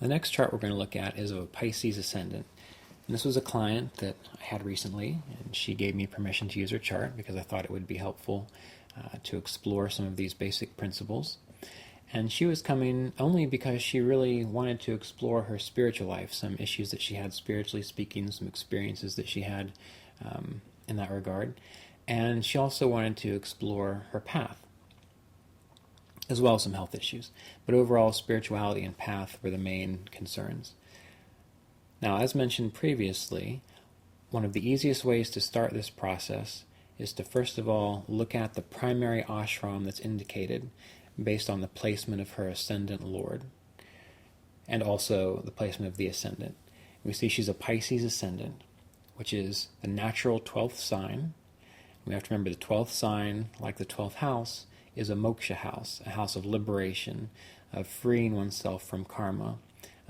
The next chart we're going to look at is of a Pisces ascendant. And this was a client that I had recently, and she gave me permission to use her chart because I thought it would be helpful to explore some of these basic principles. And she was coming only because she really wanted to explore her spiritual life, some issues that she had spiritually speaking, some experiences that she had in that regard. And she also wanted to explore her path, as well as some health issues. But overall, spirituality and path were the main concerns. Now, as mentioned previously, one of the easiest ways to start this process is to first of all look at the primary ashram that's indicated based on the placement of her ascendant lord, and also the placement of the ascendant. We see she's a Pisces ascendant, which is the natural 12th sign. We have to remember the 12th sign, like the 12th house, is a moksha house, a house of liberation, of freeing oneself from karma,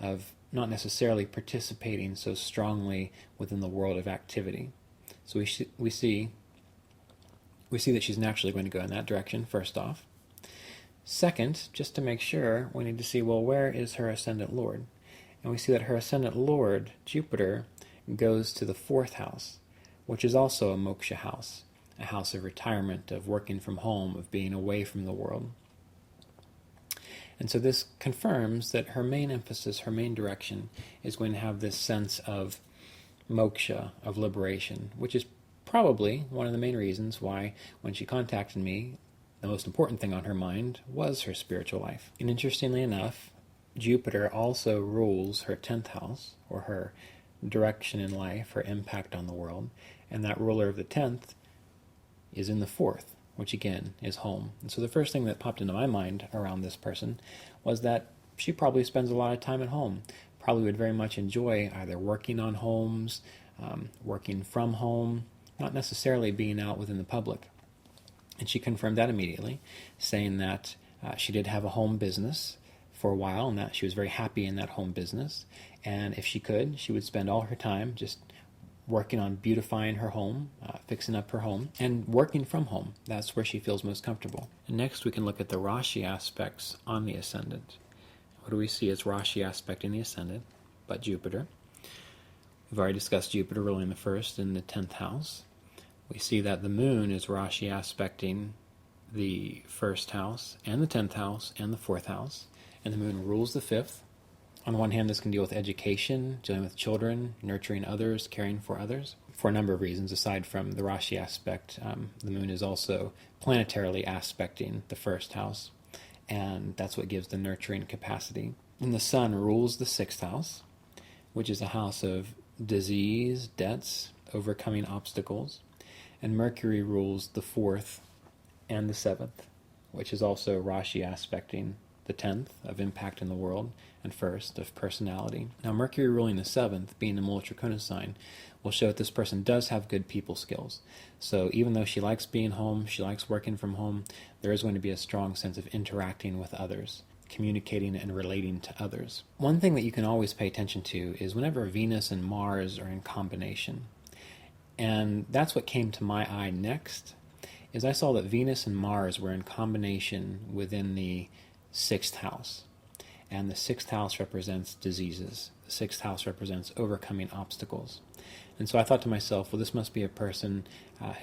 of not necessarily participating so strongly within the world of activity. So we see that she's naturally going to go in that direction, first off. Second, just to make sure, we need to see, well, where is her ascendant lord? And we see that her ascendant lord, Jupiter, goes to the 4th house, which is also a moksha house, a house of retirement, of working from home, of being away from the world. And so this confirms that her main emphasis, her main direction, is going to have this sense of moksha, of liberation, which is probably one of the main reasons why, when she contacted me, the most important thing on her mind was her spiritual life. And interestingly enough, Jupiter also rules her 10th house, or her direction in life, her impact on the world, and that ruler of the 10th is in the 4th, which again is home. And so the first thing that popped into my mind around this person was that she probably spends a lot of time at home, probably would very much enjoy either working on homes, working from home, not necessarily being out within the public. And she confirmed that immediately, saying that she did have a home business for a while, and that she was very happy in that home business. And if she could, she would spend all her time just working on beautifying her home, fixing up her home, and working from home. That's where she feels most comfortable. And next we can look at the Rasi aspects on the ascendant. What do we see as Rasi aspecting the ascendant but Jupiter? We've already discussed Jupiter ruling the 1st in the 10th house. We see that the moon is Rasi aspecting the 1st house and the 10th house and the 4th house, and the moon rules the 5th. On one hand, this can deal with education, dealing with children, nurturing others, caring for others, for a number of reasons. Aside from the Rasi aspect, the moon is also planetarily aspecting the 1st house, and that's what gives the nurturing capacity. And the sun rules the 6th house, which is a house of disease, debts, overcoming obstacles, and Mercury rules the 4th and the 7th, which is also Rasi aspecting the 10th of impact in the world, and 1st of personality. Now, Mercury ruling the 7th, being the Mula Trikona sign, will show that this person does have good people skills. So even though she likes being home, she likes working from home, there is going to be a strong sense of interacting with others, communicating and relating to others. One thing that you can always pay attention to is whenever Venus and Mars are in combination. And that's what came to my eye next, is I saw that Venus and Mars were in combination within the 6th house. And the 6th house represents diseases. The 6th house represents overcoming obstacles. And so I thought to myself, well, this must be a person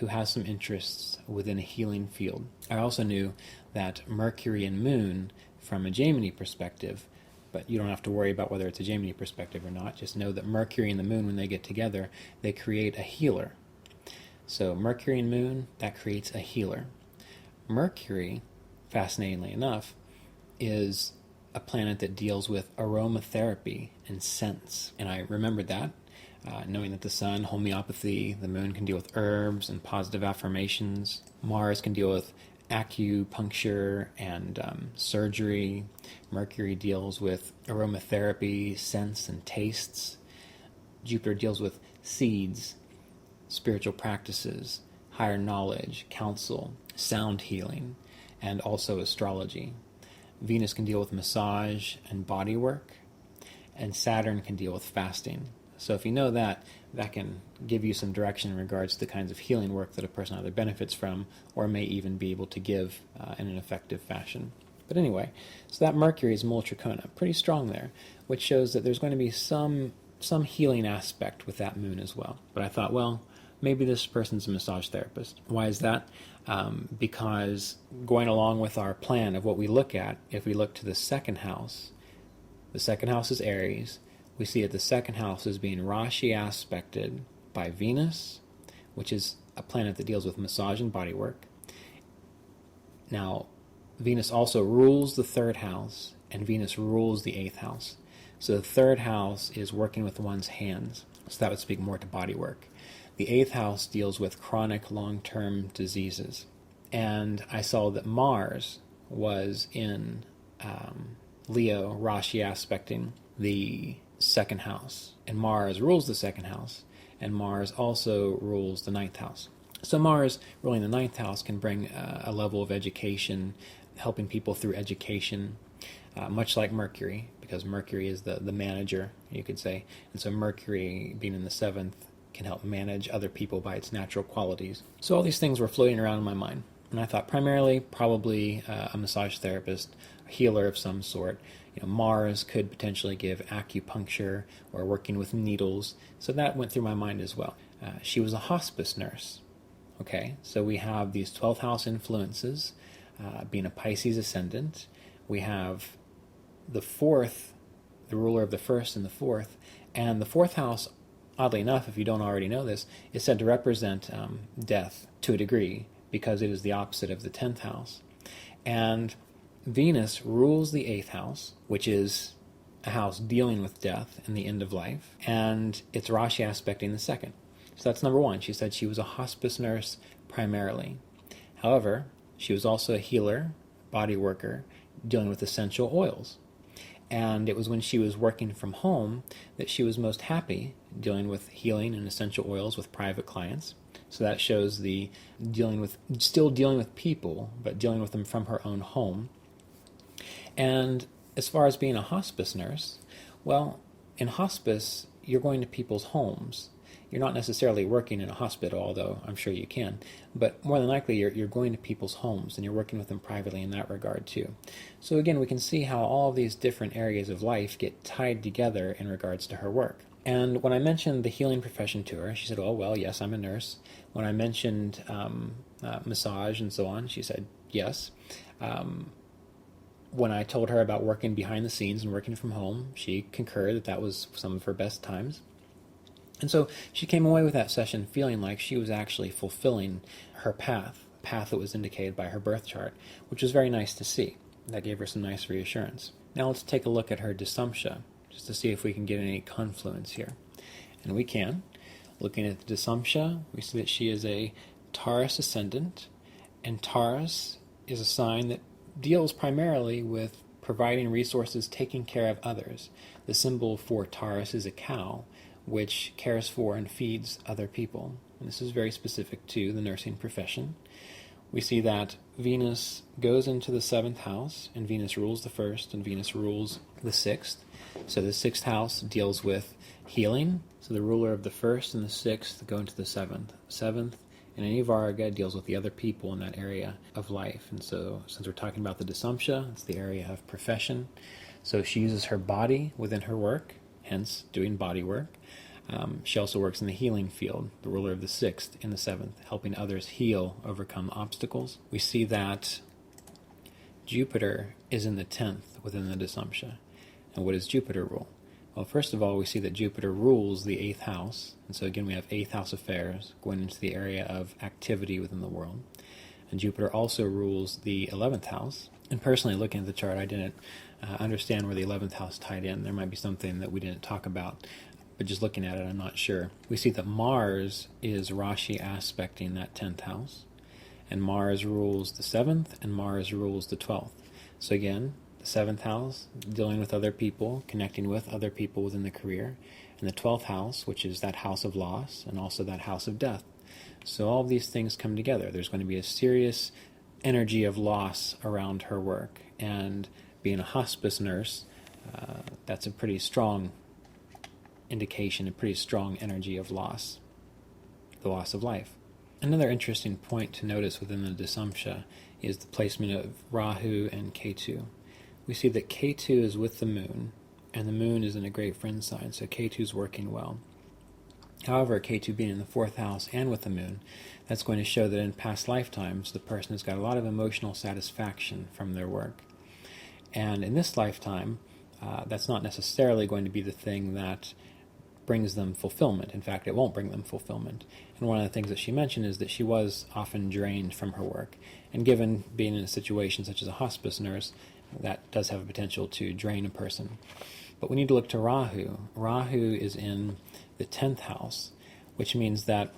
who has some interests within a healing field. I also knew that Mercury and Moon, from a Gemini perspective, but you don't have to worry about whether it's a Gemini perspective or not, just know that Mercury and the Moon, when they get together, they create a healer. So Mercury and Moon, that creates a healer. Mercury, fascinatingly enough, is a planet that deals with aromatherapy and scents. And I remembered that, knowing that the sun, homeopathy, the moon can deal with herbs and positive affirmations. Mars can deal with acupuncture and surgery. Mercury deals with aromatherapy, scents, and tastes. Jupiter deals with seeds, spiritual practices, higher knowledge, counsel, sound healing, and also astrology. Venus can deal with massage and body work, and Saturn can deal with fasting. So if you know that, that can give you some direction in regards to the kinds of healing work that a person either benefits from or may even be able to give in an effective fashion. But anyway, so that Mercury is Mula Trikona, pretty strong there, which shows that there's going to be some healing aspect with that moon as well. But I thought, well, maybe this person's a massage therapist. Why is that? Because going along with our plan of what we look at, if we look to the second house is Aries. We see that the second house is being Rasi aspected by Venus, which is a planet that deals with massage and body work. Now, Venus also rules the third house, and Venus rules the eighth house. So the third house is working with one's hands, so that would speak more to body work. The eighth house deals with chronic long-term diseases. And I saw that Mars was in Leo, Rashi aspecting the second house. And Mars rules the second house, and Mars also rules the ninth house. So Mars ruling the ninth house can bring a level of education, helping people through education, much like Mercury, because Mercury is the manager, you could say. And so Mercury, being in the seventh, can help manage other people by its natural qualities. So all these things were floating around in my mind. And I thought primarily, probably a massage therapist, a healer of some sort. Mars could potentially give acupuncture or working with needles. So that went through my mind as well. She was a hospice nurse. Okay, so we have these 12th house influences, being a Pisces ascendant. We have the fourth, the ruler of the first and the fourth. And the fourth house, oddly enough, if you don't already know this, is said to represent death to a degree, because it is the opposite of the 10th house. And Venus rules the 8th house, which is a house dealing with death and the end of life, and it's Rashi aspecting the second. So that's number one. She said she was a hospice nurse primarily. However, she was also a healer, body worker, dealing with essential oils. And it was when she was working from home that she was most happy dealing with healing and essential oils with private clients. So that shows the still dealing with people, but dealing with them from her own home. And as far as being a hospice nurse, well, in hospice, you're going to people's homes. You're not necessarily working in a hospital, although I'm sure you can, but more than likely you're going to people's homes and you're working with them privately in that regard too. So again, we can see how all of these different areas of life get tied together in regards to her work. And when I mentioned the healing profession to her, she said, oh, well, yes, I'm a nurse. When I mentioned massage and so on, she said, yes. When I told her about working behind the scenes and working from home, she concurred that that was some of her best times. And so she came away with that session feeling like she was actually fulfilling her path that was indicated by her birth chart, which was very nice to see. That gave her some nice reassurance. Now let's take a look at her Dasamsha, just to see if we can get any confluence here. And we can. Looking at the Dasamsha, we see that she is a Taurus ascendant, and Taurus is a sign that deals primarily with providing resources, taking care of others. The symbol for Taurus is a cow, which cares for and feeds other people. And this is very specific to the nursing profession. We see that Venus goes into the 7th house, and Venus rules the 1st, and Venus rules the 6th. So the 6th house deals with healing. So the ruler of the 1st and the 6th go into the 7th. 7th, in any Varga, deals with the other people in that area of life. And so since we're talking about the Dasamsha, it's the area of profession. So she uses her body within her work, hence doing body work. She also works in the healing field, the ruler of the 6th in the 7th, helping others heal, overcome obstacles. We see that Jupiter is in the 10th within the Dasamsha. And what does Jupiter rule? Well, first of all, we see that Jupiter rules the 8th house. And so again, we have 8th house affairs going into the area of activity within the world. And Jupiter also rules the 11th house. And personally, looking at the chart, I didn't understand where the 11th house tied in. There might be something that we didn't talk about. But just looking at it, I'm not sure. We see that Mars is Rashi aspecting that 10th house. And Mars rules the 7th, and Mars rules the 12th. So again, the 7th house, dealing with other people, connecting with other people within the career. And the 12th house, which is that house of loss, and also that house of death. So all of these things come together. There's going to be a serious energy of loss around her work. And being a hospice nurse, that's a pretty strong indication, a pretty strong energy of loss, the loss of life. Another interesting point to notice within the Dasamsha is the placement of Rahu and Ketu. We see that Ketu is with the moon, and the moon is in a great friend sign, so Ketu is working well. However, Ketu being in the 4th house and with the moon, that's going to show that in past lifetimes, the person has got a lot of emotional satisfaction from their work. And in this lifetime, that's not necessarily going to be the thing that brings them fulfillment. In fact, it won't bring them fulfillment. And one of the things that she mentioned is that she was often drained from her work. And given being in a situation such as a hospice nurse, that does have a potential to drain a person. But we need to look to Rahu. Rahu is in the 10th house, which means that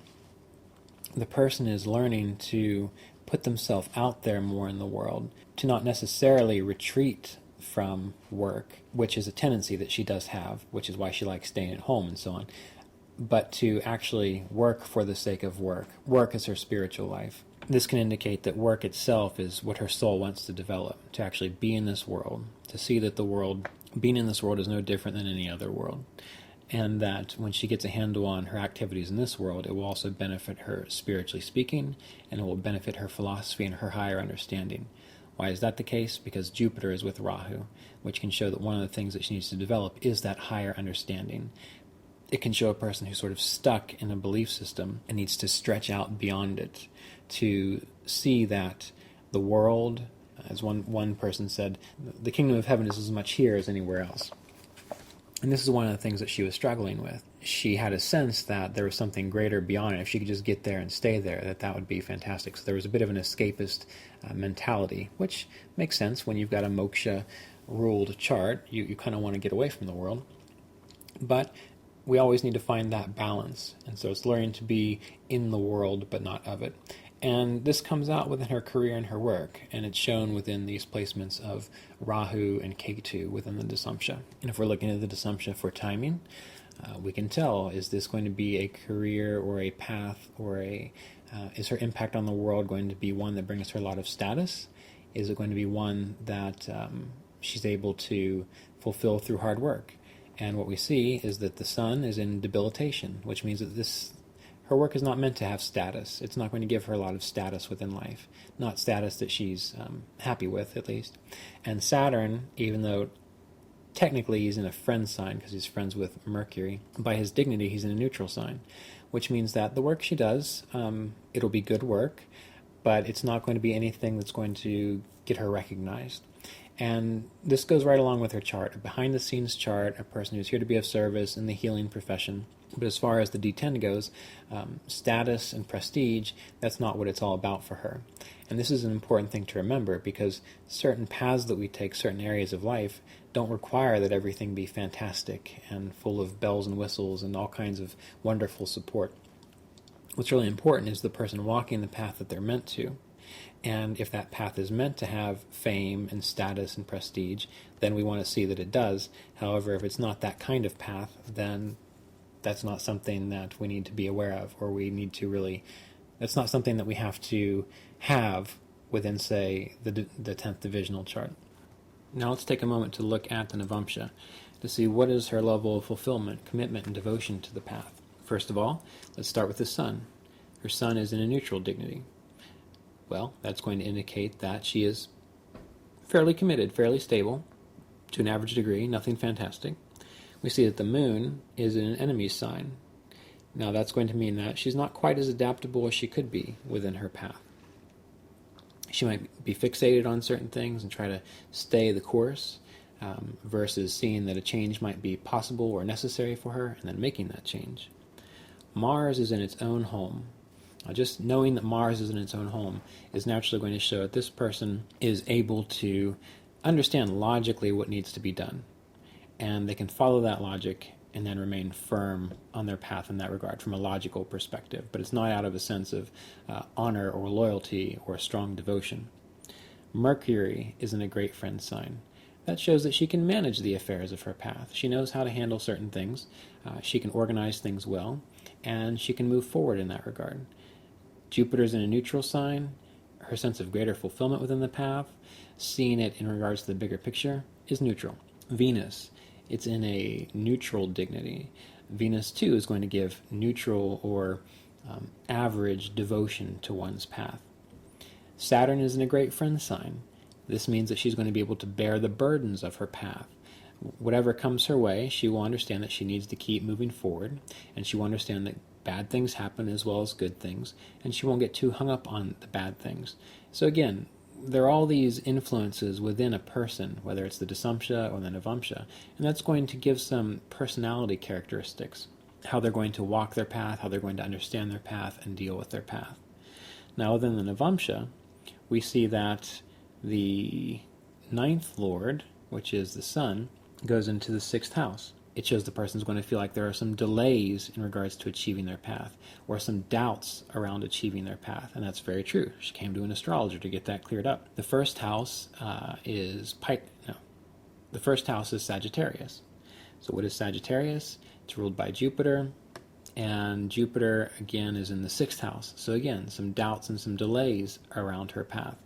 the person is learning to put themselves out there more in the world, to not necessarily retreat from work, which is a tendency that she does have, which is why she likes staying at home and so on, but to actually work for the sake of work. Work is her spiritual life. This can indicate that work itself is what her soul wants to develop, to actually be in this world, to see that the world, being in this world is no different than any other world, and that when she gets a handle on her activities in this world, it will also benefit her spiritually speaking, and it will benefit her philosophy and her higher understanding. Why is that the case? Because Jupiter is with Rahu, which can show that one of the things that she needs to develop is that higher understanding. It can show a person who's sort of stuck in a belief system and needs to stretch out beyond it to see that the world, as one person said, the kingdom of heaven is as much here as anywhere else. And this is one of the things that she was struggling with. She had a sense that there was something greater beyond it. If she could just get there and stay there, that would be fantastic. So there was a bit of an escapist mentality, which makes sense when you've got a moksha-ruled chart. You kind of want to get away from the world. But we always need to find that balance. And so it's learning to be in the world but not of it. And this comes out within her career and her work, and it's shown within these placements of Rahu and Ketu within the Dasamsha. And if we're looking at the Dasamsha for timing, we can tell, is this going to be a career or a path, or is her impact on the world going to be one that brings her a lot of status? Is it going to be one that she's able to fulfill through hard work? And what we see is that the sun is in debilitation, which means that her work is not meant to have status. It's not going to give her a lot of status within life. Not status that she's happy with, at least. And Saturn, even though technically he's in a friend sign because he's friends with Mercury, by his dignity he's in a neutral sign, which means that the work she does, it'll be good work, but it's not going to be anything that's going to get her recognized. And this goes right along with her chart. A behind-the-scenes chart, a person who's here to be of service in the healing profession. But as far as the D10 goes, status and prestige, that's not what it's all about for her. And this is an important thing to remember, because certain paths that we take, certain areas of life, don't require that everything be fantastic and full of bells and whistles and all kinds of wonderful support. What's really important is the person walking the path that they're meant to. And if that path is meant to have fame and status and prestige, then we want to see that it does. However, if it's not that kind of path, then that's not something that we need to be aware of, or we need to really, that's not something that we have to have within, say, the 10th divisional chart. Now let's take a moment to look at the Navamsha to see what is her level of fulfillment, commitment, and devotion to the path. First of all, let's start with the sun. Her sun is in a neutral dignity. Well, that's going to indicate that she is fairly committed, fairly stable, to an average degree, nothing fantastic. We see that the moon is in an enemy sign. Now that's going to mean that she's not quite as adaptable as she could be within her path. She might be fixated on certain things and try to stay the course, versus seeing that a change might be possible or necessary for her and then making that change. Mars is in its own home. Just knowing that Mars is in its own home is naturally going to show that this person is able to understand logically what needs to be done. And they can follow that logic and then remain firm on their path in that regard from a logical perspective. But it's not out of a sense of honor or loyalty or strong devotion. Mercury is in a great friend sign. That shows that she can manage the affairs of her path. She knows how to handle certain things. She can organize things well. And she can move forward in that regard. Jupiter's in a neutral sign. Her sense of greater fulfillment within the path, seeing it in regards to the bigger picture, is neutral. Venus, it's in a neutral dignity. Venus, too, is going to give neutral or average devotion to one's path. Saturn is in a great friend sign. This means that she's going to be able to bear the burdens of her path. Whatever comes her way, she will understand that she needs to keep moving forward, and she will understand that bad things happen as well as good things, and she won't get too hung up on the bad things. So again, there are all these influences within a person, whether it's the Dasamsha or the Navamsha, and that's going to give some personality characteristics, how they're going to walk their path, how they're going to understand their path and deal with their path. Now within the Navamsha, we see that the ninth lord, which is the sun, goes into the sixth house. It shows the person's going to feel like there are some delays in regards to achieving their path, or some doubts around achieving their path, and that's very true. She came to an astrologer to get that cleared up. The first house is Sagittarius. So what is Sagittarius? It's ruled by Jupiter, and Jupiter again is in the sixth house. So again, some doubts and some delays around her path.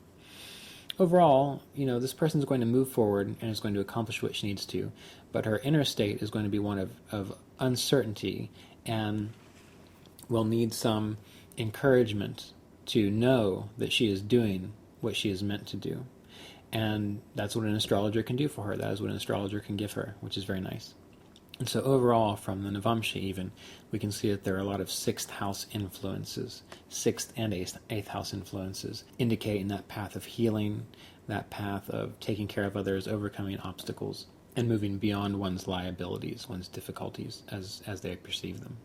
Overall, this person's going to move forward and is going to accomplish what she needs to, but her inner state is going to be one of uncertainty and will need some encouragement to know that she is doing what she is meant to do. And that's what an astrologer can do for her. That is what an astrologer can give her, which is very nice. And so overall, from the Navamsha even, we can see that there are a lot of sixth house influences, sixth and eighth house influences, indicating that path of healing, that path of taking care of others, overcoming obstacles, and moving beyond one's liabilities, one's difficulties as they perceive them.